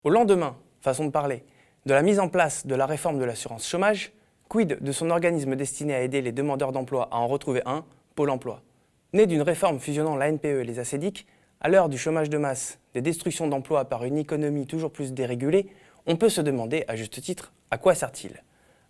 Au lendemain, façon de parler, de la mise en place de la réforme de l'assurance chômage, quid de son organisme destiné à aider les demandeurs d'emploi à en retrouver un, Pôle emploi. Né d'une réforme fusionnant l'ANPE et les ACEDIC, à l'heure du chômage de masse, des destructions d'emplois par une économie toujours plus dérégulée, on peut se demander, à juste titre, à quoi sert-il ?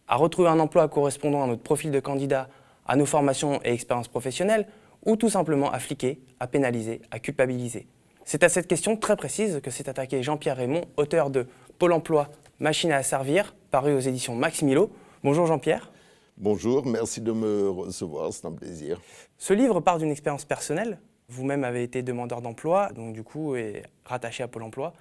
À retrouver un emploi correspondant à notre profil de candidat, à nos formations et expériences professionnelles, ou tout simplement à fliquer, à pénaliser, à culpabiliser ? C'est à cette question très précise que s'est attaqué Jean-Pierre Raymond, auteur de Pôle emploi, machine à servir, paru aux éditions Max Milo. Bonjour Jean-Pierre. Bonjour, merci de me recevoir, c'est un plaisir. Ce livre part d'une expérience personnelle. Vous-même avez été demandeur d'emploi, donc du coup est rattaché à Pôle emploi.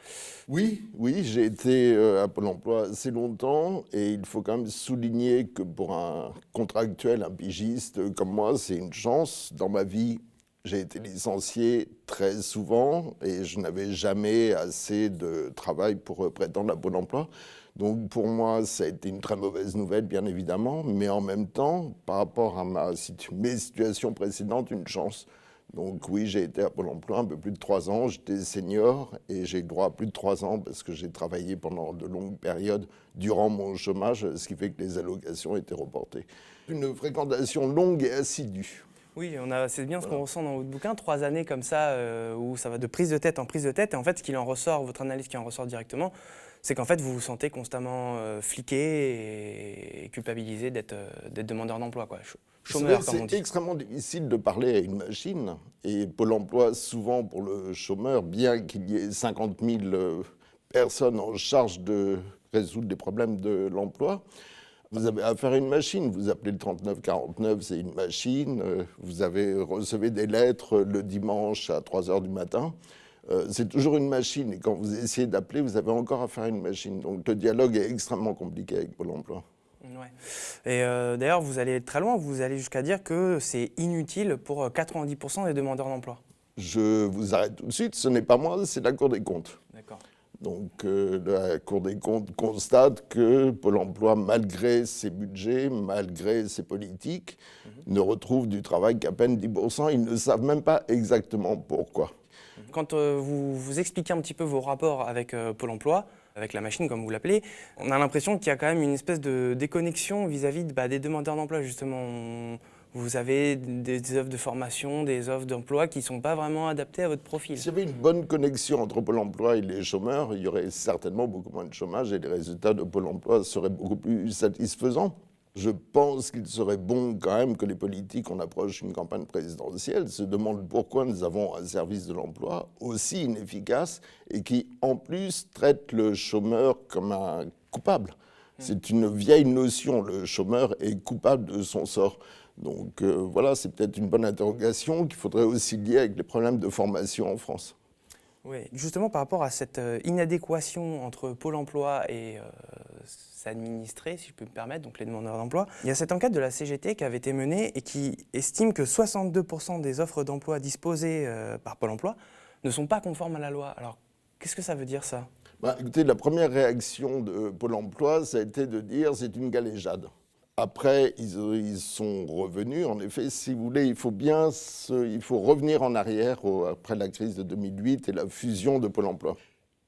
Oui, j'ai été à Pôle emploi assez longtemps et il faut quand même souligner que pour un contractuel, un pigiste comme moi, c'est une chance. Dans ma vie, j'ai été licencié très souvent et je n'avais jamais assez de travail pour prétendre à Pôle emploi. Donc pour moi, ça a été une très mauvaise nouvelle, bien évidemment, mais en même temps, par rapport à mes situations précédentes, une chance. Donc oui, j'ai été à Pôle emploi un peu plus de 3 ans, j'étais senior et j'ai eu droit à plus de 3 ans parce que j'ai travaillé pendant de longues périodes durant mon chômage, ce qui fait que les allocations étaient reportées. Une fréquentation longue et assidue. Oui, c'est bien ce qu'on ressent dans votre bouquin, 3 années comme ça, où ça va de prise de tête en prise de tête, et en fait ce qu'il en ressort, votre analyse qui en ressort directement, c'est qu'en fait vous vous sentez constamment fliqué et culpabilisé d'être demandeur d'emploi, quoi. Chômeur, comme on dit. C'est extrêmement difficile de parler à une machine. Et Pôle emploi, souvent pour le chômeur, bien qu'il y ait 50 000 personnes en charge de résoudre les problèmes de l'emploi, vous avez affaire à une machine. Vous appelez le 3949, c'est une machine. Vous recevez des lettres le dimanche à 3 h du matin. C'est toujours une machine. Et quand vous essayez d'appeler, vous avez encore affaire à une machine. Donc le dialogue est extrêmement compliqué avec Pôle emploi. Ouais. Et d'ailleurs, vous allez très loin, vous allez jusqu'à dire que c'est inutile pour 90% des demandeurs d'emploi. Je vous arrête tout de suite, ce n'est pas moi, c'est la Cour des comptes. D'accord. Donc la Cour des comptes constate que Pôle emploi, malgré ses budgets, malgré ses politiques, ne retrouve du travail qu'à peine 10%. Ils ne savent même pas exactement pourquoi. Quand vous expliquez un petit peu vos rapports avec Pôle emploi, avec la machine comme vous l'appelez, on a l'impression qu'il y a quand même une espèce de déconnexion vis-à-vis des demandeurs d'emploi justement. Vous avez des offres de formation, des offres d'emploi qui ne sont pas vraiment adaptées à votre profil. S'il y avait une bonne connexion entre Pôle emploi et les chômeurs, il y aurait certainement beaucoup moins de chômage et les résultats de Pôle emploi seraient beaucoup plus satisfaisants. Je pense qu'il serait bon quand même que les politiques, on approche une campagne présidentielle, se demandent pourquoi nous avons un service de l'emploi aussi inefficace et qui, en plus, traite le chômeur comme un coupable. C'est une vieille notion, le chômeur est coupable de son sort. Donc voilà, c'est peut-être une bonne interrogation qu'il faudrait aussi lier avec les problèmes de formation en France. Oui, justement par rapport à cette inadéquation entre Pôle emploi et ses administrés, si je peux me permettre, donc les demandeurs d'emploi, il y a cette enquête de la CGT qui avait été menée et qui estime que 62% des offres d'emploi disposées par Pôle emploi ne sont pas conformes à la loi. Alors, qu'est-ce que ça veut dire ça ? Écoutez, la première réaction de Pôle emploi, ça a été de dire c'est une galéjade. Après, ils sont revenus. En effet, si vous voulez, il faut revenir en arrière après la crise de 2008 et la fusion de Pôle emploi.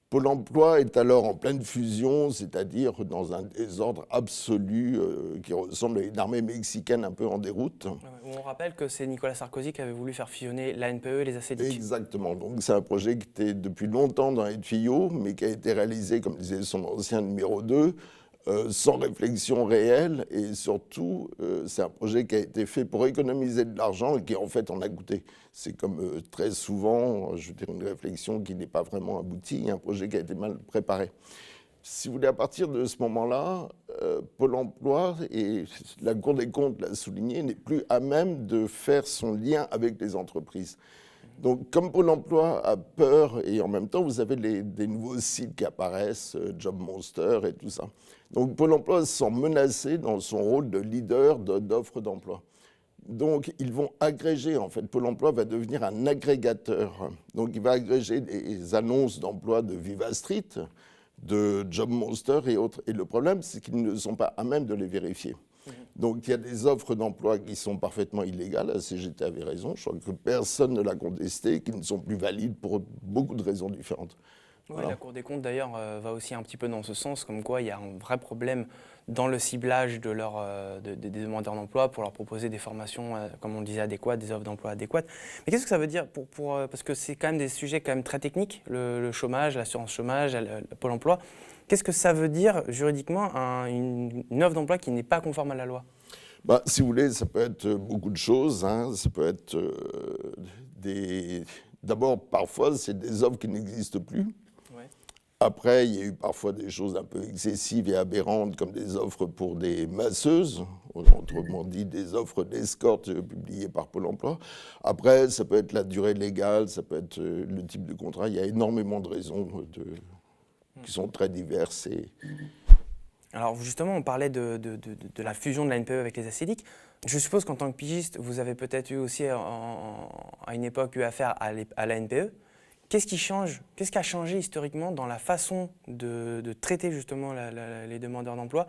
Pôle emploi est alors en pleine fusion, c'est-à-dire dans un désordre absolu qui ressemble à une armée mexicaine un peu en déroute. On rappelle que c'est Nicolas Sarkozy qui avait voulu faire fusionner l'ANPE et les ACEDIC. Exactement. Donc c'est un projet qui était depuis longtemps dans les tuyaux, mais qui a été réalisé, comme disait son ancien numéro 2, sans réflexion réelle, et surtout, c'est un projet qui a été fait pour économiser de l'argent et qui en fait en a coûté. C'est comme très souvent, je veux dire, une réflexion qui n'est pas vraiment aboutie, un projet qui a été mal préparé. Si vous voulez, à partir de ce moment-là, Pôle emploi, et la Cour des comptes l'a souligné, n'est plus à même de faire son lien avec les entreprises. Donc, comme Pôle emploi a peur, et en même temps, vous avez des nouveaux sites qui apparaissent, Job Monster et tout ça. Donc, Pôle emploi se sent menacé dans son rôle de leader d'offres d'emploi. Donc, ils vont agréger, en fait, Pôle emploi va devenir un agrégateur. Donc, il va agréger des annonces d'emploi de Viva Street, de Job Monster et autres. Et le problème, c'est qu'ils ne sont pas à même de les vérifier. Donc il y a des offres d'emploi qui sont parfaitement illégales, la CGT avait raison, je crois que personne ne l'a contesté, qui ne sont plus valides pour beaucoup de raisons différentes. Oui, Voilà. la Cour des comptes d'ailleurs va aussi un petit peu dans ce sens, comme quoi il y a un vrai problème dans le ciblage des demandeurs d'emploi pour leur proposer des formations, comme on le disait, adéquates, des offres d'emploi adéquates. Mais qu'est-ce que ça veut dire parce que c'est quand même des sujets quand même très techniques, le chômage, l'assurance chômage, le Pôle emploi. Qu'est-ce que ça veut dire juridiquement une offre d'emploi qui n'est pas conforme à la loi? Bah, si vous voulez, ça peut être beaucoup de choses, hein. Ça peut être D'abord, parfois, c'est des offres qui n'existent plus. Ouais. Après, il y a eu parfois des choses un peu excessives et aberrantes, comme des offres pour des masseuses, autrement dit des offres d'escorte publiées par Pôle emploi. Après, ça peut être la durée légale, ça peut être le type de contrat. Il y a énormément de raisons qui sont très diverses. Alors justement, on parlait de la fusion de la NPE avec les acédiques. Je suppose qu'en tant que pigiste, vous avez peut-être eu aussi à une époque eu affaire à la NPE. Qu'est-ce qui a changé historiquement dans la façon de traiter justement les demandeurs d'emploi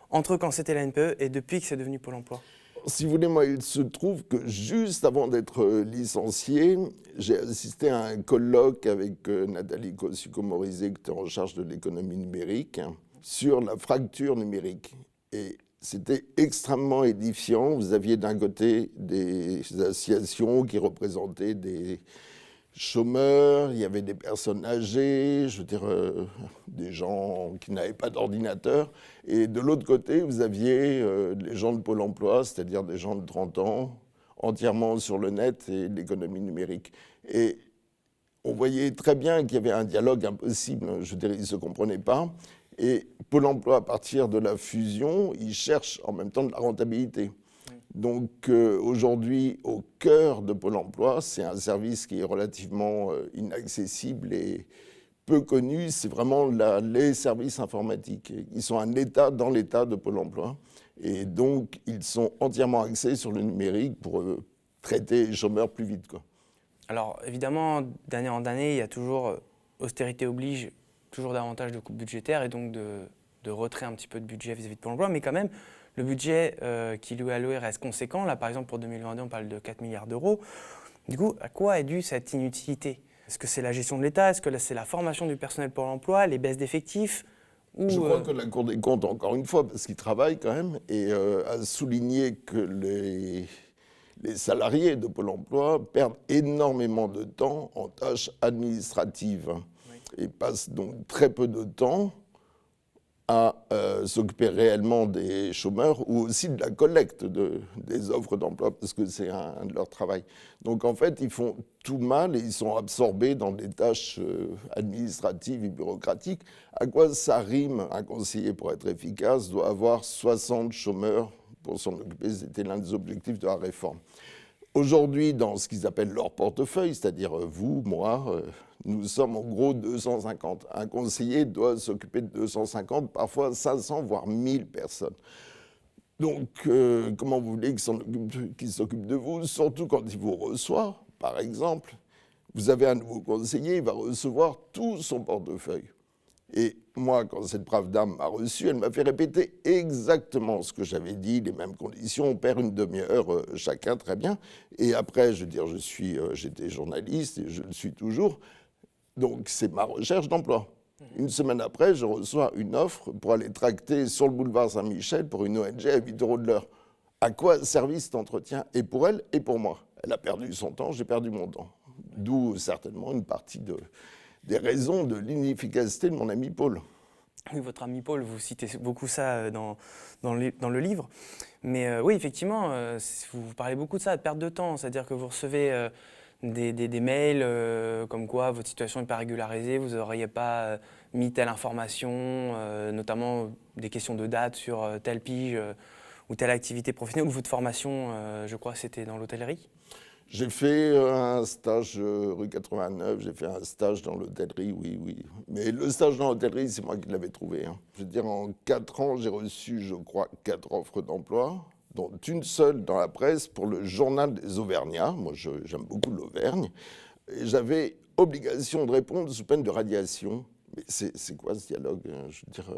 entre quand c'était la NPE et depuis que c'est devenu Pôle emploi? Si vous voulez, moi, il se trouve que juste avant d'être licencié, j'ai assisté à un colloque avec Nathalie Kosciusko-Morizet, qui était en charge de l'économie numérique, sur la fracture numérique. Et c'était extrêmement édifiant. Vous aviez d'un côté des associations qui représentaient des chômeurs, il y avait des personnes âgées, je veux dire, des gens qui n'avaient pas d'ordinateur. Et de l'autre côté, vous aviez les gens de Pôle emploi, c'est-à-dire des gens de 30 ans, entièrement sur le net et l'économie numérique. Et on voyait très bien qu'il y avait un dialogue impossible. Je veux dire, ils ne se comprenaient pas. Et Pôle emploi, à partir de la fusion, il cherche en même temps de la rentabilité. Donc aujourd'hui, au cœur de Pôle emploi, c'est un service qui est relativement inaccessible et peu connu. C'est vraiment les services informatiques. Ils sont un État dans l'État de Pôle emploi. Et donc, ils sont entièrement axés sur le numérique pour traiter les chômeurs plus vite, quoi. Alors évidemment, d'année en année, il y a toujours, austérité oblige, toujours davantage de coupes budgétaires et donc de retrait un petit peu de budget vis-à-vis de Pôle emploi. Mais quand même, le budget qui lui est alloué reste conséquent. Là, par exemple, pour 2022, on parle de 4 milliards d'euros. Du coup, à quoi est due cette inutilité? Est-ce que c'est la gestion de l'État? Est-ce que c'est la formation du personnel Pôle emploi, les baisses d'effectifs? Je crois que la Cour des comptes, encore une fois, parce qu'ils travaillent quand même, et a souligné que les salariés de Pôle emploi perdent énormément de temps en tâches administratives et passent donc très peu de temps à s'occuper réellement des chômeurs ou aussi de la collecte des offres d'emploi, parce que c'est un de leur travail. Donc en fait, ils font tout mal et ils sont absorbés dans des tâches administratives et bureaucratiques. À quoi ça rime? Un conseiller, pour être efficace, doit avoir 60 chômeurs pour s'en occuper. C'était l'un des objectifs de la réforme. Aujourd'hui, dans ce qu'ils appellent leur portefeuille, c'est-à-dire vous, moi, nous sommes en gros 250. Un conseiller doit s'occuper de 250, parfois 500, voire 1000 personnes. Donc, comment vous voulez qu'il s'occupe de vous? Surtout quand il vous reçoit, par exemple. Vous avez un nouveau conseiller, il va recevoir tout son portefeuille. Et moi, quand cette brave dame m'a reçu, elle m'a fait répéter exactement ce que j'avais dit, les mêmes conditions. On perd une demi-heure chacun, très bien. Et après, je veux dire, j'étais journaliste et je le suis toujours. Donc, c'est ma recherche d'emploi. Une semaine après, je reçois une offre pour aller tracter sur le boulevard Saint-Michel pour une ONG à 8 € de l'heure. À quoi servait cet entretien? Et pour elle, et pour moi. Elle a perdu son temps, j'ai perdu mon temps. D'où certainement une partie des raisons de l'inefficacité de mon ami Paul. Oui, votre ami Paul, vous citez beaucoup ça dans le livre. Mais oui, effectivement, vous parlez beaucoup de ça, de perte de temps. C'est-à-dire que vous recevez des mails comme quoi votre situation n'est pas régularisée, vous n'auriez pas mis telle information, notamment des questions de date sur telle pige ou telle activité professionnelle, ou votre formation, je crois, c'était dans l'hôtellerie. J'ai fait un stage rue 89, j'ai fait un stage dans l'hôtellerie, oui. Mais le stage dans l'hôtellerie, c'est moi qui l'avais trouvé. Je veux dire, en 4 ans, j'ai reçu, je crois, 4 offres d'emploi, dont une seule dans la presse pour le journal des Auvergnats. Moi, j'aime beaucoup l'Auvergne. Et j'avais obligation de répondre sous peine de radiation. Mais c'est quoi ce dialogue? Je veux dire...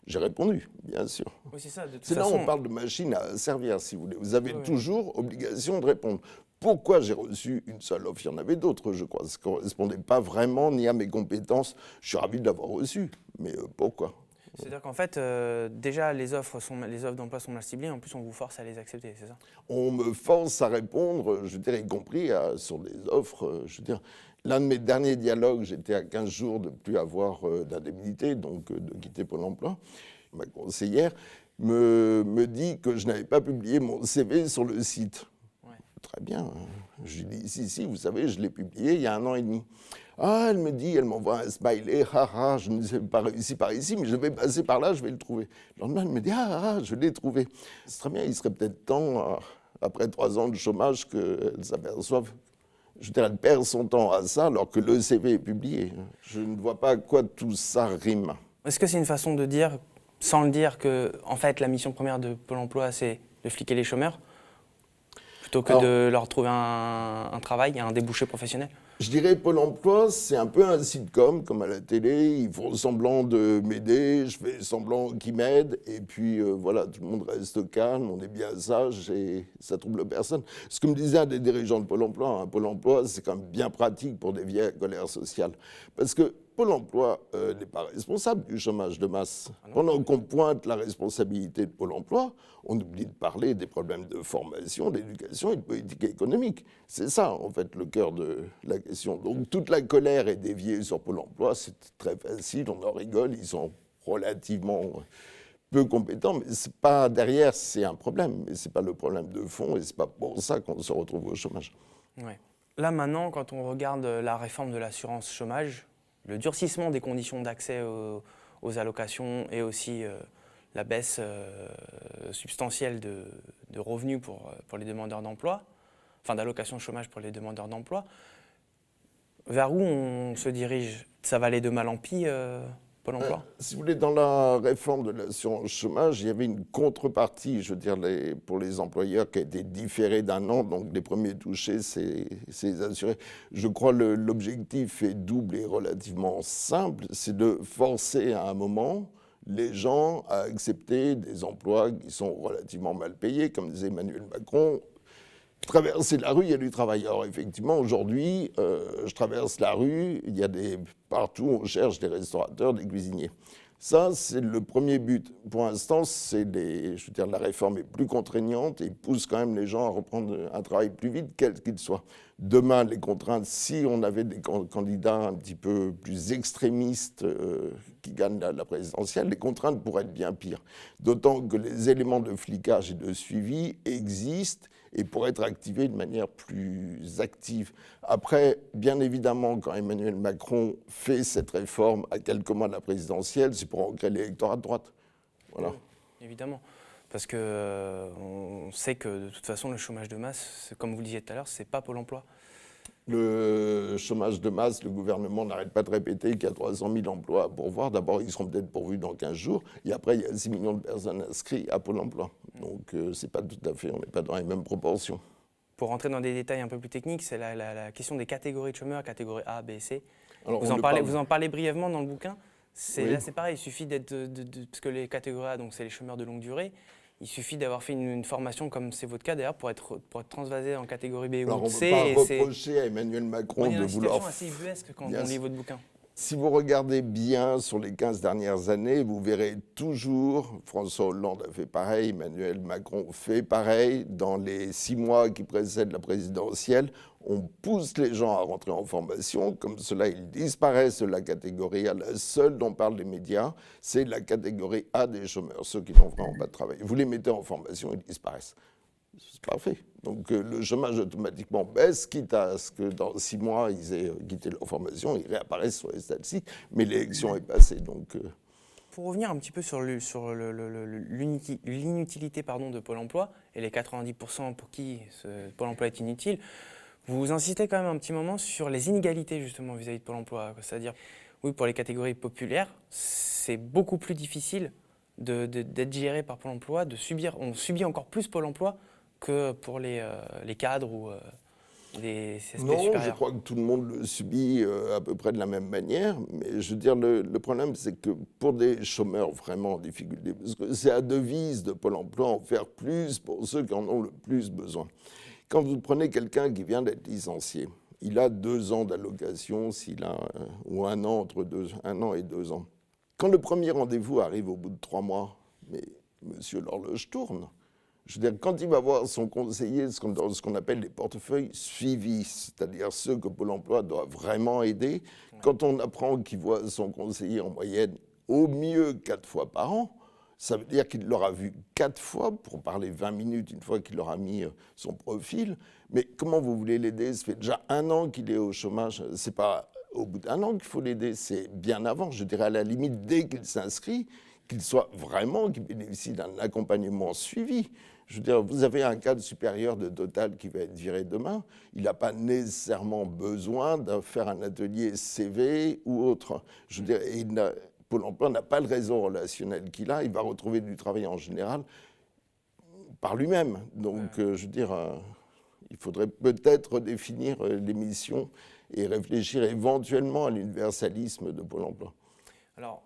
J'ai répondu, bien sûr. Oui, c'est ça. De toute c'est façon... là où on parle de machine à servir, si vous voulez. Vous avez toujours obligation de répondre. Pourquoi j'ai reçu une seule offre? Il y en avait d'autres, je crois. Ça ne correspondait pas vraiment ni à mes compétences. Je suis ravi de l'avoir reçu, mais pourquoi? C'est-à-dire qu'en fait, déjà, les offres d'emploi sont mal ciblées, en plus, on vous force à les accepter, c'est ça? On me force à répondre, je veux dire, y compris sur des offres. Je veux dire, l'un de mes derniers dialogues, j'étais à 15 jours de ne plus avoir d'indemnité, donc de quitter Pôle emploi. Ma conseillère me dit que je n'avais pas publié mon CV sur le site. Ouais. Très bien. Je lui dis, si, vous savez, je l'ai publié il y a 1 an et demi. Ah, elle me dit, elle m'envoie un smiley, je ne sais pas réussi par ici, mais je vais passer par là, je vais le trouver. Le lendemain, elle me dit, je l'ai trouvé. C'est très bien, il serait peut-être temps, après 3 ans de chômage, qu'elle s'aperçoive. Je veux dire, elle perd son temps à ça, alors que le CV est publié. Je ne vois pas à quoi tout ça rime. Est-ce que c'est une façon de dire, sans le dire, que en fait, la mission première de Pôle emploi, c'est de fliquer les chômeurs, plutôt que de leur trouver un travail, un débouché professionnel? Je dirais Pôle emploi, c'est un peu un sitcom, comme à la télé. Ils font semblant de m'aider, je fais semblant qu'ils m'aident, et puis voilà, tout le monde reste calme, on est bien sage, et ça trouble personne. Ce que me disait un des dirigeants de Pôle emploi, Pôle emploi, c'est quand même bien pratique pour des vieilles colères sociales. Parce que Pôle emploi n'est pas responsable du chômage de masse. Pendant qu'on pointe la responsabilité de Pôle emploi, on oublie de parler des problèmes de formation, d'éducation et de politique économique. C'est ça, en fait, le cœur de la question. Donc toute la colère est déviée sur Pôle emploi, c'est très facile, on en rigole, ils sont relativement peu compétents, mais c'est pas derrière, c'est un problème, mais c'est pas le problème de fond et c'est pas pour ça qu'on se retrouve au chômage. Ouais. Là maintenant, quand on regarde la réforme de l'assurance chômage, le durcissement des conditions d'accès aux allocations et aussi la baisse substantielle de revenus pour les demandeurs d'emploi, enfin d'allocations chômage pour les demandeurs d'emploi, vers où on se dirige? Ça va aller de mal en pis, Pôle emploi? Si vous voulez, dans la réforme de l'assurance chômage, il y avait une contrepartie, je veux dire, pour les employeurs qui a été différée d'1 an, donc les premiers touchés, c'est les assurés. Je crois que l'objectif est double et relativement simple, c'est de forcer à un moment les gens à accepter des emplois qui sont relativement mal payés, comme disait Emmanuel Macron. Traverser la rue, il y a du travail. Alors effectivement, aujourd'hui, je traverse la rue, il y a partout, on cherche des restaurateurs, des cuisiniers. Ça, c'est le premier but. Pour l'instant, je veux dire, la réforme est plus contraignante et pousse quand même les gens à reprendre un travail plus vite, quel qu'il soit. Demain, les contraintes, si on avait des candidats un petit peu plus extrémistes qui gagnent la présidentielle, les contraintes pourraient être bien pires. D'autant que les éléments de flicage et de suivi existent et pourraient être activés de manière plus active. Après, bien évidemment, quand Emmanuel Macron fait cette réforme à quelques mois de la présidentielle, c'est pour ancrer l'électorat de droite. Voilà. Oui, évidemment. Parce qu'on sait que de toute façon, le chômage de masse, comme vous le disiez tout à l'heure, c'est pas Pôle emploi. Le chômage de masse, le gouvernement n'arrête pas de répéter qu'il y a 300 000 emplois à pourvoir. D'abord, ils seront peut-être pourvus dans 15 jours. Et après, il y a 6 millions de personnes inscrites à Pôle emploi. Donc, c'est pas tout à fait, on n'est pas dans les mêmes proportions. Pour rentrer dans des détails un peu plus techniques, c'est la question des catégories de chômeurs, catégorie A, B, C. Alors, vous en parlez brièvement dans le bouquin. Oui. Là, c'est pareil, il suffit parce que les catégories A, donc c'est les chômeurs de longue durée. Il suffit d'avoir fait une formation, comme c'est votre cas d'ailleurs, pour être transvasé en catégorie B ou C. Alors, on ne peut pas reprocher à Emmanuel Macron de vouloir... Il y a une situation assez ubuesque quand on lit votre bouquin. Si vous regardez bien sur les 15 dernières années, vous verrez toujours, François Hollande a fait pareil, Emmanuel Macron fait pareil, dans les 6 mois qui précèdent la présidentielle, on pousse les gens à rentrer en formation, comme cela ils disparaissent de la catégorie A. La seule dont parlent les médias, c'est la catégorie A des chômeurs, ceux qui n'ont vraiment pas de travail. Vous les mettez en formation, ils disparaissent. C'est parfait. Donc le chômage automatiquement baisse, quitte à ce que dans 6 mois, ils aient quitté leur formation, ils réapparaissent sur les statistiques, mais l'élection est passée. Donc, Pour revenir un petit peu sur l'inutilité de Pôle emploi et les 90% pour qui Pôle emploi est inutile, vous insistez quand même un petit moment sur les inégalités justement vis-à-vis de Pôle emploi. C'est-à-dire, oui, pour les catégories populaires, c'est beaucoup plus difficile d'être géré par Pôle emploi, on subit encore plus Pôle emploi que pour les cadres ou les CSP supérieurs. Non, je crois que tout le monde le subit à peu près de la même manière, mais je veux dire, le problème, c'est que pour des chômeurs vraiment en difficulté, parce que c'est la devise de Pôle emploi, en faire plus pour ceux qui en ont le plus besoin. Quand vous prenez quelqu'un qui vient d'être licencié, il a 2 ans d'allocation, ou 1 an, entre 1 an et 2 ans. Quand le premier rendez-vous arrive au bout de 3 mois, mais monsieur, l'horloge tourne. Je veux dire, quand il va voir son conseiller, ce qu'on appelle les portefeuilles suivis, c'est-à-dire ceux que Pôle emploi doit vraiment aider, quand on apprend qu'il voit son conseiller en moyenne au mieux 4 fois par an, ça veut dire qu'il l'aura vu 4 fois pour parler 20 minutes une fois qu'il aura mis son profil. Mais comment vous voulez l'aider? Ça fait déjà 1 an qu'il est au chômage. C'est pas au bout d'1 an qu'il faut l'aider, c'est bien avant. Je dirais à la limite, dès qu'il s'inscrit, qu'il bénéficie d'un accompagnement suivi. Je veux dire, vous avez un cadre supérieur de Total qui va être viré demain. Il n'a pas nécessairement besoin de faire un atelier CV ou autre. Je veux dire, Pôle emploi n'a pas le réseau relationnel qu'il a. Il va retrouver du travail en général par lui-même. Donc, je veux dire, il faudrait peut-être redéfinir les missions et réfléchir éventuellement à l'universalisme de Pôle emploi. Alors,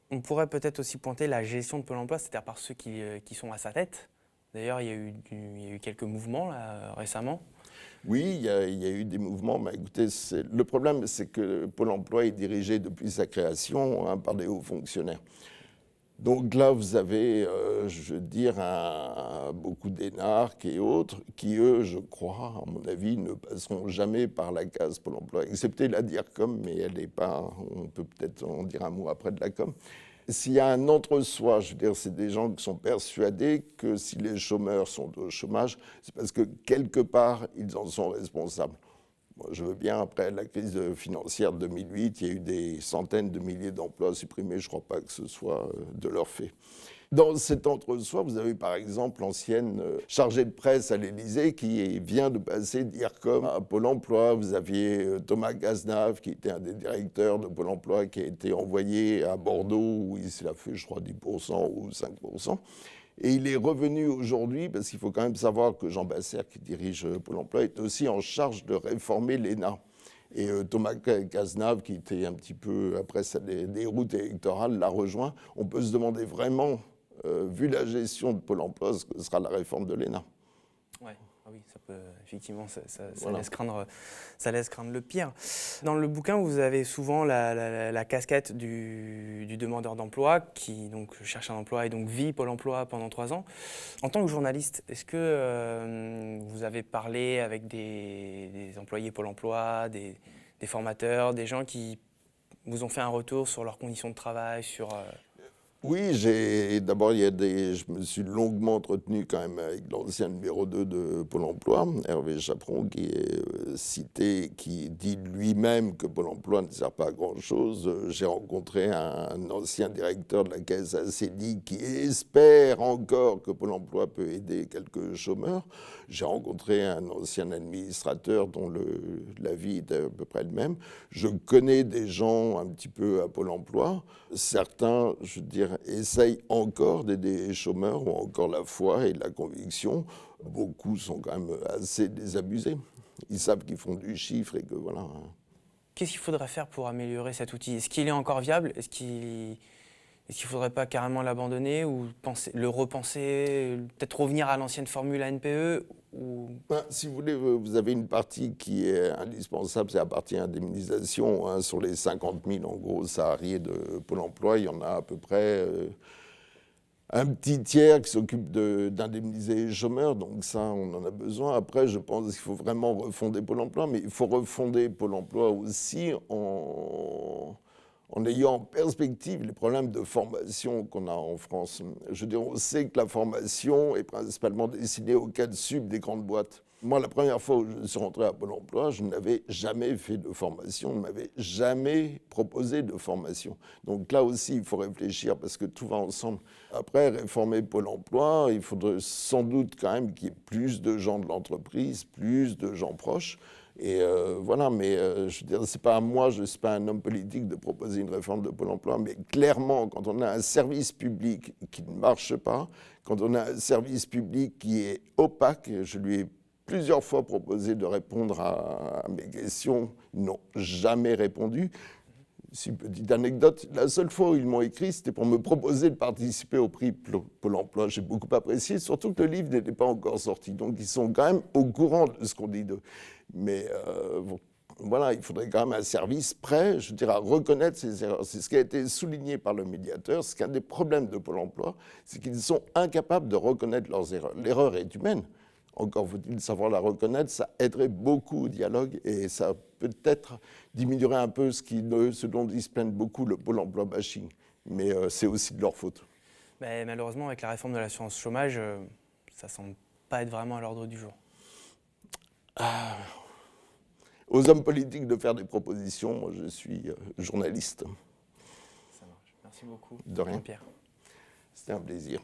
on pourrait peut-être aussi pointer la gestion de Pôle emploi, c'est-à-dire par ceux qui sont à sa tête. D'ailleurs, il y a eu quelques mouvements là, récemment. Oui, il y a eu des mouvements. Mais écoutez, le problème, c'est que Pôle emploi est dirigé depuis sa création par des hauts fonctionnaires. Donc là, vous avez, je veux dire, beaucoup d'énarques et autres qui, eux, je crois, à mon avis, ne passeront jamais par la case Pôle emploi, excepté la DIRCOM, mais elle n'est pas, on peut peut-être en dire un mot après de la com. S'il y a un entre-soi, je veux dire, c'est des gens qui sont persuadés que si les chômeurs sont au chômage, c'est parce que quelque part, ils en sont responsables. Moi, je veux bien, après la crise financière de 2008, il y a eu des centaines de milliers d'emplois supprimés. Je ne crois pas que ce soit de leur fait. Dans cet entre-soi, vous avez par exemple l'ancienne chargée de presse à l'Élysée qui vient de passer d'IRCOM à Pôle emploi. Vous aviez Thomas Cazenave qui était un des directeurs de Pôle emploi qui a été envoyé à Bordeaux où il a fait, je crois, 10% ou 5%. Et il est revenu aujourd'hui, parce qu'il faut quand même savoir que Jean Basser, qui dirige Pôle emploi, est aussi en charge de réformer l'ENA. Et Thomas Cazenave, qui était un petit peu après sa déroute électorale, l'a rejoint. On peut se demander vraiment, vu la gestion de Pôle emploi, ce que sera la réforme de l'ENA. Ouais. Ah oui, ça peut, effectivement, Voilà. Ça laisse craindre le pire. Dans le bouquin, vous avez souvent la casquette du demandeur d'emploi qui donc cherche un emploi et donc vit Pôle emploi pendant 3 ans. En tant que journaliste, est-ce que vous avez parlé avec des employés Pôle emploi, des formateurs, des gens qui vous ont fait un retour sur leurs conditions de travail, sur... Oui, d'abord, je me suis longuement entretenu quand même avec l'ancien numéro 2 de Pôle emploi, Hervé Chaperon, qui est cité, qui dit lui-même que Pôle emploi ne sert pas à grand-chose. J'ai rencontré un ancien directeur de la caisse ACDI qui espère encore que Pôle emploi peut aider quelques chômeurs. J'ai rencontré un ancien administrateur dont l'avis est à peu près le même. Je connais des gens un petit peu à Pôle emploi. Certains, je veux dire, essayent encore d'aider les chômeurs, ont encore la foi et la conviction. Beaucoup sont quand même assez désabusés. Ils savent qu'ils font du chiffre et que voilà. Qu'est-ce qu'il faudrait faire pour améliorer cet outil? Est-ce qu'il est encore viable? Est-ce qu'il ne faudrait pas carrément l'abandonner ou le repenser, peut-être revenir à l'ancienne formule ANPE ou... Si vous voulez, vous avez une partie qui est indispensable, c'est la partie indemnisation. Sur les 50 000, en gros, salariés de Pôle emploi, il y en a à peu près un petit tiers qui s'occupe d'indemniser les chômeurs. Donc ça, on en a besoin. Après, je pense qu'il faut vraiment refonder Pôle emploi, mais il faut refonder Pôle emploi aussi en ayant en perspective les problèmes de formation qu'on a en France. Je veux dire, on sait que la formation est principalement destinée au cadre sup des grandes boîtes. Moi, la première fois où je suis rentré à Pôle emploi, je n'avais jamais fait de formation, on ne m'avait jamais proposé de formation. Donc là aussi, il faut réfléchir parce que tout va ensemble. Après, réformer Pôle emploi, il faudrait sans doute quand même qu'il y ait plus de gens de l'entreprise, plus de gens proches. Et voilà, mais je veux dire, c'est pas à moi, je ne suis pas un homme politique de proposer une réforme de Pôle emploi, mais clairement, quand on a un service public qui ne marche pas, quand on a un service public qui est opaque, je lui ai plusieurs fois proposé de répondre à mes questions, ils n'ont jamais répondu. Si, petite anecdote, la seule fois où ils m'ont écrit, c'était pour me proposer de participer au prix Pôle emploi. J'ai beaucoup apprécié, surtout que le livre n'était pas encore sorti. Donc ils sont quand même au courant de ce qu'on dit d'eux. Mais bon, voilà, il faudrait quand même un service prêt, je dirais, à reconnaître ces erreurs. C'est ce qui a été souligné par le médiateur. C'est qu'un des problèmes de Pôle emploi, c'est qu'ils sont incapables de reconnaître leurs erreurs. L'erreur est humaine. Encore faut-il savoir la reconnaître, ça aiderait beaucoup au dialogue et ça peut-être diminuerait un peu ce dont ils se plaignent beaucoup, le Pôle emploi bashing. Mais c'est aussi de leur faute. Mais malheureusement, avec la réforme de l'assurance chômage, ça semble pas être vraiment à l'ordre du jour. Aux hommes politiques de faire des propositions, moi je suis journaliste. Ça marche. Merci beaucoup. De rien. Jean-Pierre. C'était un plaisir.